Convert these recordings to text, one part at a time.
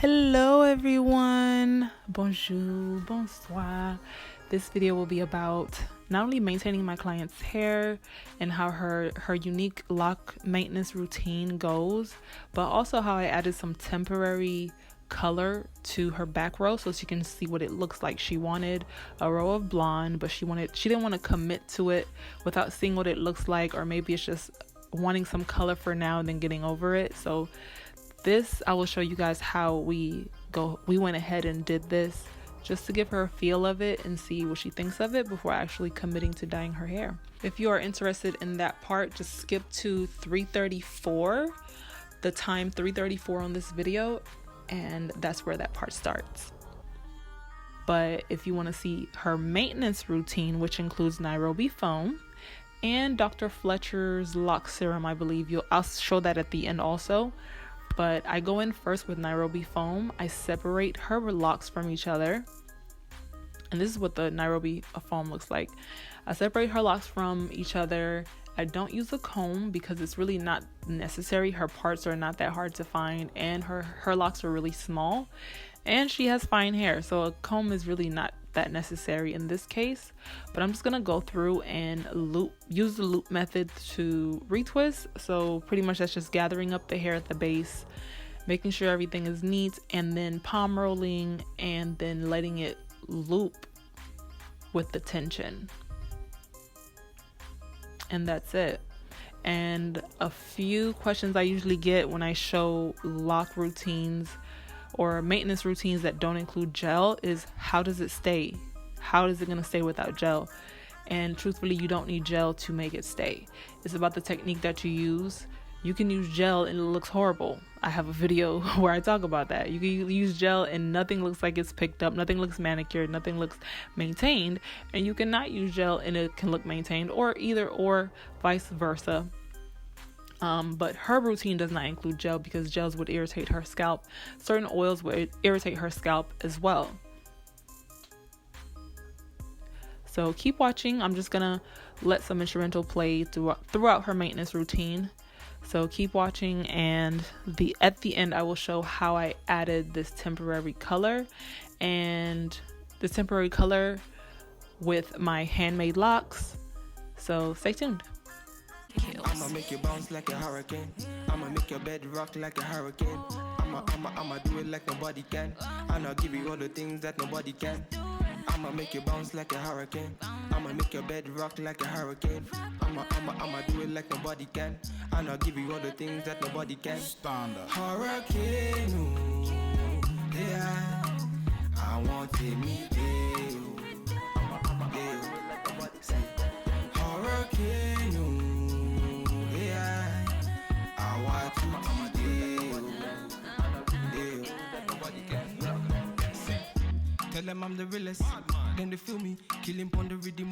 Hello everyone, bonjour, bonsoir. This video will be about not only maintaining my client's hair and how her unique lock maintenance routine goes, but also how I added some temporary color to her back row so she can see what it looks like. She wanted a row of blonde, but she didn't want to commit to it without seeing what it looks like, or maybe it's just wanting some color for now and then getting over it. So this, I will show you guys how we went ahead and did this just to give her a feel of it and see what she thinks of it before actually committing to dyeing her hair. If you are interested in that part, just skip to 3:34, the time 3:34 on this video, and that's where that part starts. But if you want to see her maintenance routine, which includes Nairobi foam and Dr. Fletcher's lock serum, I believe I'll show that at the end also. But I go in first with Nairobi foam. I separate her locks from each other. And this is what the Nairobi foam looks like. I separate her locks from each other. I don't use a comb because it's really not necessary. Her parts are not that hard to find, and her locks are really small, and she has fine hair, so a comb is really not that necessary in this case. But I'm just gonna go through and use the loop method to retwist. So pretty much that's just gathering up the hair at the base, making sure everything is neat, and then palm rolling and then letting it loop with the tension. And that's it. And a few questions I usually get when I show lock routines or maintenance routines that don't include gel is, how does it stay? How is it going to stay without gel? And truthfully, you don't need gel to make it stay. It's about the technique that you use. You can use gel and it looks horrible. I have a video where I talk about that. You can use gel and nothing looks like it's picked up, nothing looks manicured, nothing looks maintained, and you cannot use gel and it can look maintained, or vice versa. But her routine does not include gel because gels would irritate her scalp. Certain oils would irritate her scalp as well. So keep watching. I'm just gonna let some instrumental play throughout her maintenance routine. So keep watching, and at the end I will show how I added this temporary color with my handmade locks. So stay tuned. I'ma make you bounce like a hurricane. I'ma make your bed rock like a hurricane. I'ma do it like nobody can. And I'll give you all the things that nobody can. I'ma make you bounce like a hurricane. I'ma make your bed rock like a hurricane. I'ma do it like nobody can. And I'll give you all the things that nobody can. Stand up. Hurricane, ooh, yeah. I want to meet you. Hurricane, ooh, yeah. I want to meet you. Tell them I'm the realest, then they feel me. Kill him on the rhythm,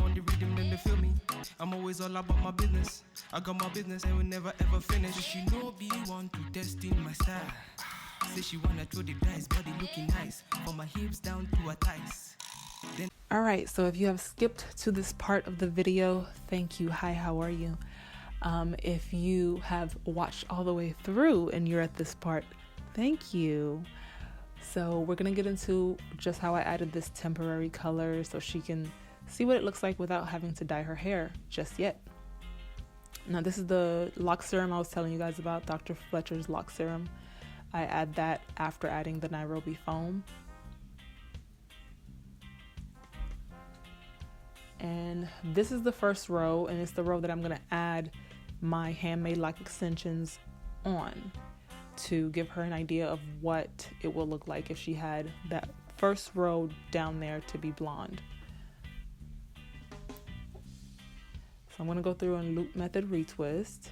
then they feel me. I'm always all about my business. I got my business, I will never ever finish. She know be want to test in my style. Say she wanna throw the dice, body looking nice. From my hips down to her thighs. Alright, so if you have skipped to this part of the video, thank you. Hi, how are you? If you have watched all the way through and you're at this part, thank you. So we're gonna get into just how I added this temporary color so she can see what it looks like without having to dye her hair just yet. Now this is the lock serum I was telling you guys about, Dr. Fletcher's lock serum. I add that after adding the Nairobi foam. And this is the first row, and it's the row that I'm gonna add my handmade lock extensions on to give her an idea of what it will look like if she had that first row down there to be blonde. So I'm going to go through and loop method retwist.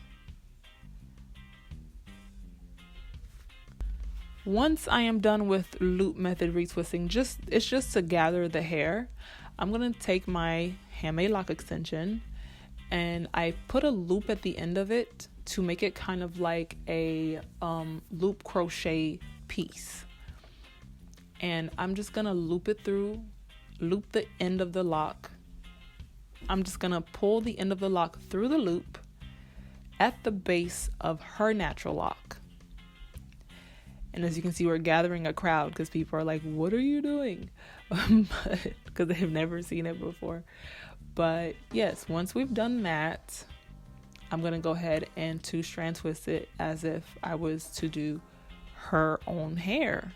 Once I am done with loop method retwisting, it's just to gather the hair, I'm going to take my handmade lock extension and I put a loop at the end of it to make it kind of like a loop crochet piece. And I'm just gonna loop the end of the lock. I'm just gonna pull the end of the lock through the loop at the base of her natural lock. And as you can see, we're gathering a crowd because people are like, what are you doing? Because they've never seen it before. But yes, once we've done that, I'm going to go ahead and 2-strand twist it as if I was to do her own hair.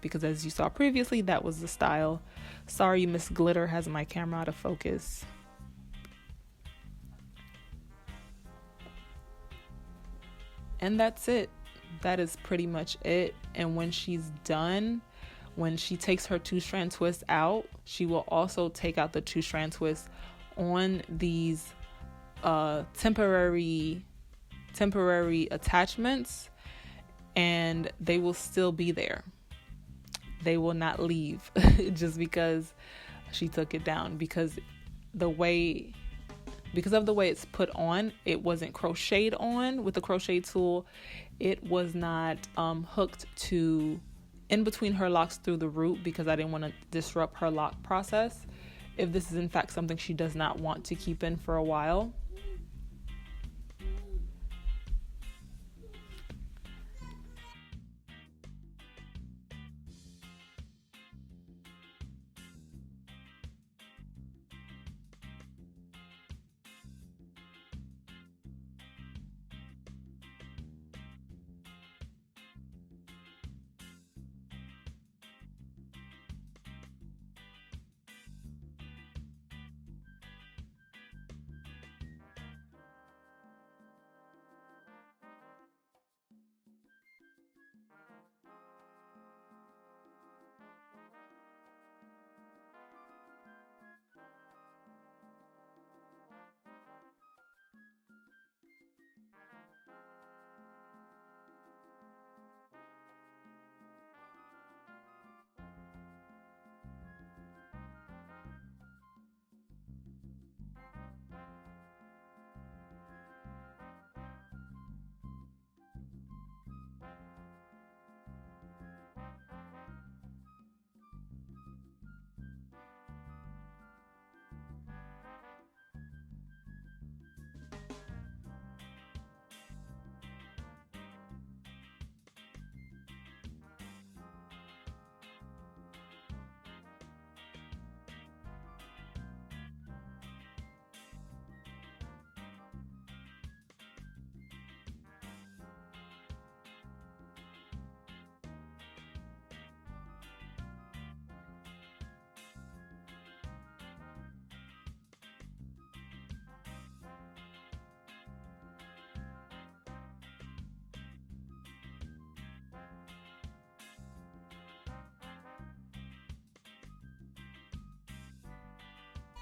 Because as you saw previously, that was the style. Sorry, Miss Glitter has my camera out of focus. And that's it. That is pretty much it. And when she's done, when she takes her 2-strand twist out, she will also take out the 2-strand twist on these temporary attachments, and they will still be there. They will not leave just because she took it down, because of the way it's put on, it wasn't crocheted on with the crochet tool. It was not hooked to in between her locks through the root, because I didn't want to disrupt her lock process if this is in fact something she does not want to keep in for a while.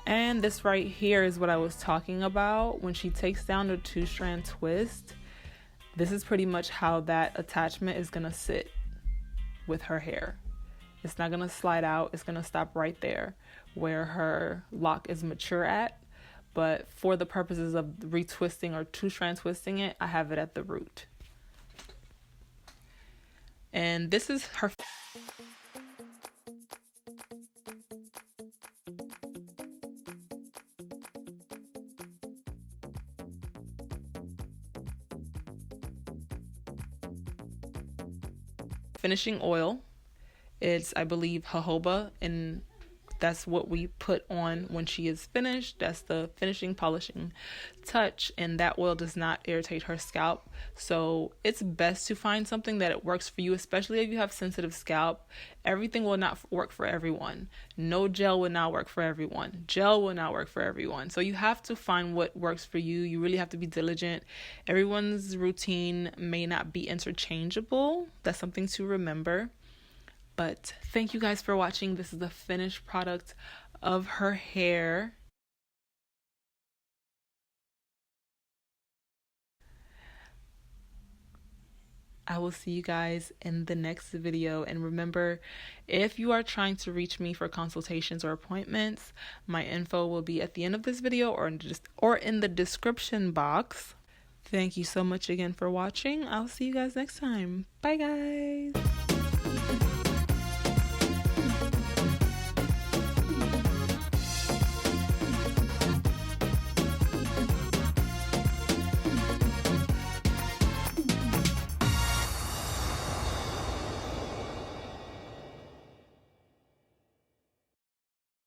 And this right here is what I was talking about. When she takes down the 2-strand twist, this is pretty much how that attachment is going to sit with her hair. It's not going to slide out. It's going to stop right there where her lock is mature at. But for the purposes of retwisting or 2-strand twisting it, I have it at the root. And this is her finishing oil. It's, I believe, jojoba, and that's what we put on when she is finished. That's the finishing, polishing touch, and that oil does not irritate her scalp. So it's best to find something that it works for you, especially if you have sensitive scalp. Everything will not work for everyone. No gel will not work for everyone. Gel will not work for everyone. So you have to find what works for you. You really have to be diligent. Everyone's routine may not be interchangeable. That's something to remember. But thank you guys for watching. This is the finished product of her hair. I will see you guys in the next video. And remember, if you are trying to reach me for consultations or appointments, my info will be at the end of this video or in the description box. Thank you so much again for watching. I'll see you guys next time. Bye, guys.